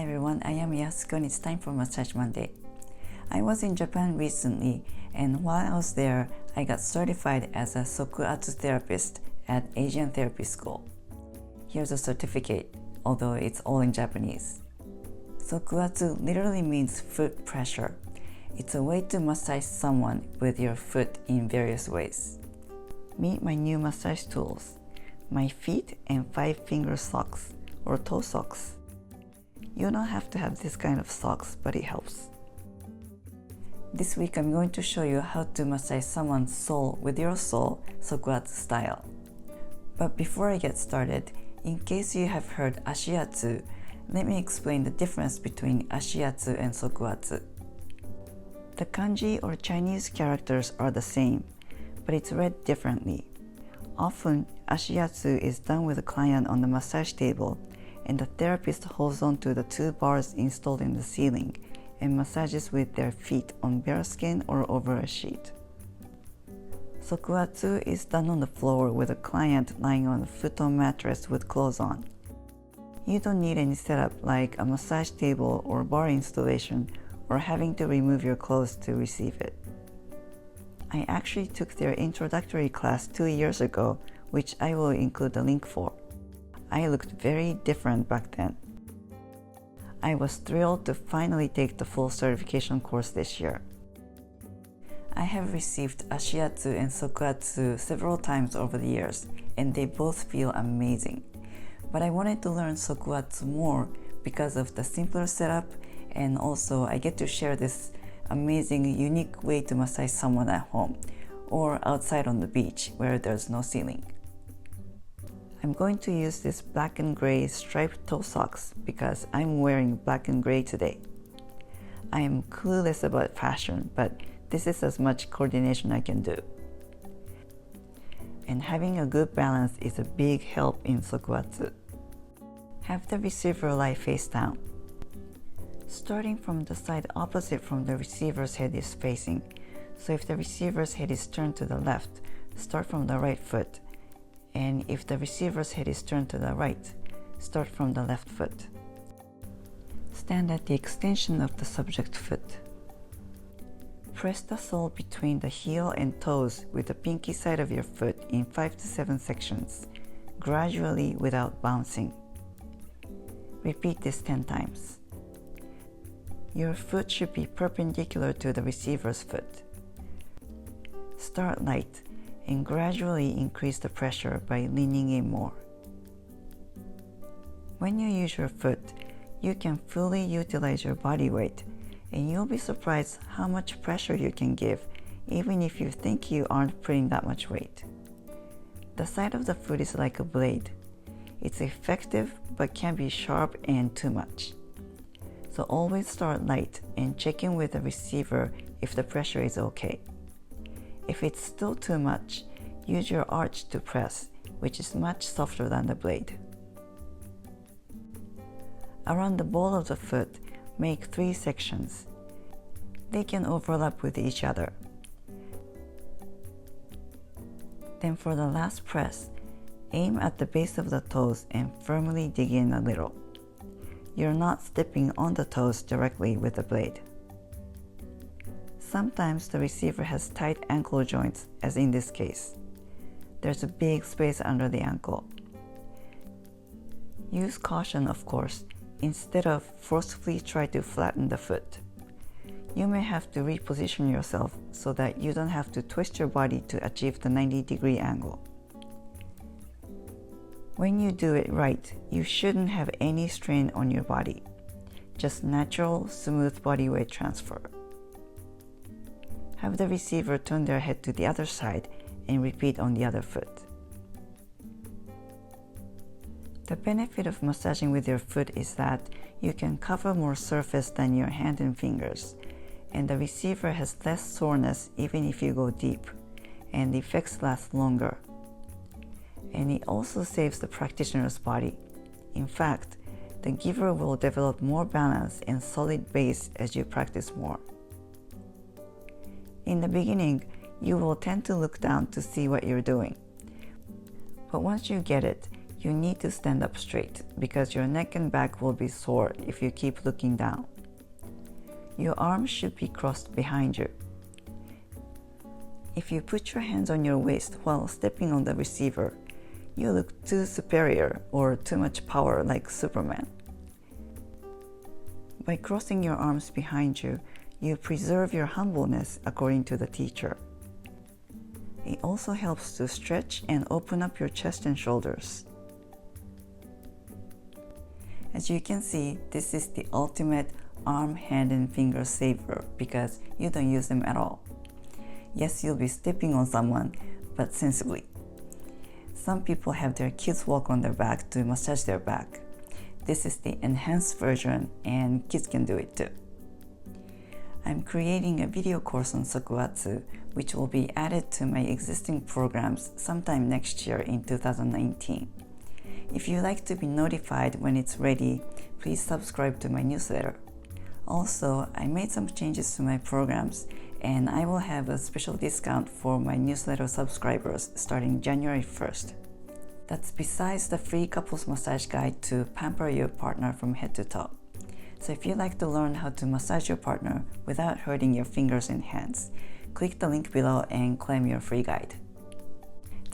everyone, I am Yasuko and it's time for Massage Monday. I was in Japan recently and while I was there, I got certified as a Sokuatsu Therapist at Asian Therapy School. Here's a certificate, although it's all in Japanese. Sokuatsu literally means foot pressure. It's a way to massage someone with your foot in various ways. Meet my new massage tools, my feet and 5-finger socks or toe socks. You don't have to have this kind of socks, but it helps. This week I'm going to show you how to massage someone's sole with your sole, Sokuatsu style. But before I get started, in case you have heard Ashiatsu, let me explain the difference between Ashiatsu and Sokuatsu. The kanji or Chinese characters are the same, but it's read differently. Often, Ashiatsu is done with a client on the massage table, and the therapist holds on to the 2 bars installed in the ceiling and massages with their feet on bare skin or over a sheet. Sokuatsu is done on the floor with a client lying on a futon mattress with clothes on. You don't need any setup like a massage table or bar installation or having to remove your clothes to receive it. I actually took their introductory class 2 years ago, which I will include a link for. I looked very different back then. I was thrilled to finally take the full certification course this year. I have received Ashiatsu and Sokuatsu several times over the years, and they both feel amazing. But I wanted to learn Sokuatsu more because of the simpler setup, and also I get to share this amazing, unique way to massage someone at home or outside on the beach where there's no ceiling. I'm going to use this black and gray striped toe socks because I'm wearing black and gray today. I am clueless about fashion, but this is as much coordination I can do. And having a good balance is a big help in Sokuatsu. Have the receiver lie face down. Starting from the side opposite from the receiver's head is facing, so if the receiver's head is turned to the left, start from the right foot. And if the receiver's head is turned to the right, start from the left foot. Stand at the extension of the subject foot. Press the sole between the heel and toes with the pinky side of your foot in 5 to 7 sections, gradually without bouncing. Repeat this 10 times. Your foot should be perpendicular to the receiver's foot. Start light and gradually increase the pressure by leaning in more. When you use your foot, you can fully utilize your body weight, and you'll be surprised how much pressure you can give even if you think you aren't putting that much weight. The side of the foot is like a blade. It's effective but can be sharp and too much. So always start light and check in with the receiver if the pressure is okay. If it's still too much, use your arch to press, which is much softer than the blade. Around the ball of the foot, make 3 sections. They can overlap with each other. Then for the last press, aim at the base of the toes and firmly dig in a little. You're not stepping on the toes directly with the blade. Sometimes the receiver has tight ankle joints, as in this case. There's a big space under the ankle. Use caution, of course, instead of forcefully try to flatten the foot. You may have to reposition yourself so that you don't have to twist your body to achieve the 90-degree angle. When you do it right, you shouldn't have any strain on your body. Just natural, smooth body weight transfer. Have the receiver turn their head to the other side and repeat on the other foot. The benefit of massaging with your foot is that you can cover more surface than your hand and fingers, and the receiver has less soreness even if you go deep, and the effects last longer. And it also saves the practitioner's body. In fact, the giver will develop more balance and solid base as you practice more. In the beginning, you will tend to look down to see what you're doing. But once you get it, You need to stand up straight because your neck and back will be sore if you keep looking down. Your arms should be crossed behind you. If you put your hands on your waist while stepping on the receiver, you look too superior or too much power like Superman. By crossing your arms behind you, you preserve your humbleness according to the teacher. It also helps to stretch and open up your chest and shoulders. As you can see, this is the ultimate arm, hand, and finger saver because you don't use them at all. Yes, you'll be stepping on someone, but sensibly. Some people have their kids walk on their back to massage their back. This is the enhanced version and kids can do it too. I'm creating a video course on Sokuatsu, which will be added to my existing programs sometime next year in 2019. If you like to be notified when it's ready, please subscribe to my newsletter. Also, I made some changes to my programs and I will have a special discount for my newsletter subscribers starting January 1st. That's besides the free couples massage guide to pamper your partner from head to toe. So if you'd like to learn how to massage your partner without hurting your fingers and hands, click the link below and claim your free guide.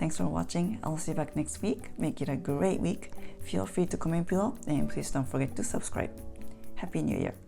Thanks for watching. I'll see you back next week. Make it a great week. Feel free to comment below and please don't forget to subscribe. Happy New Year!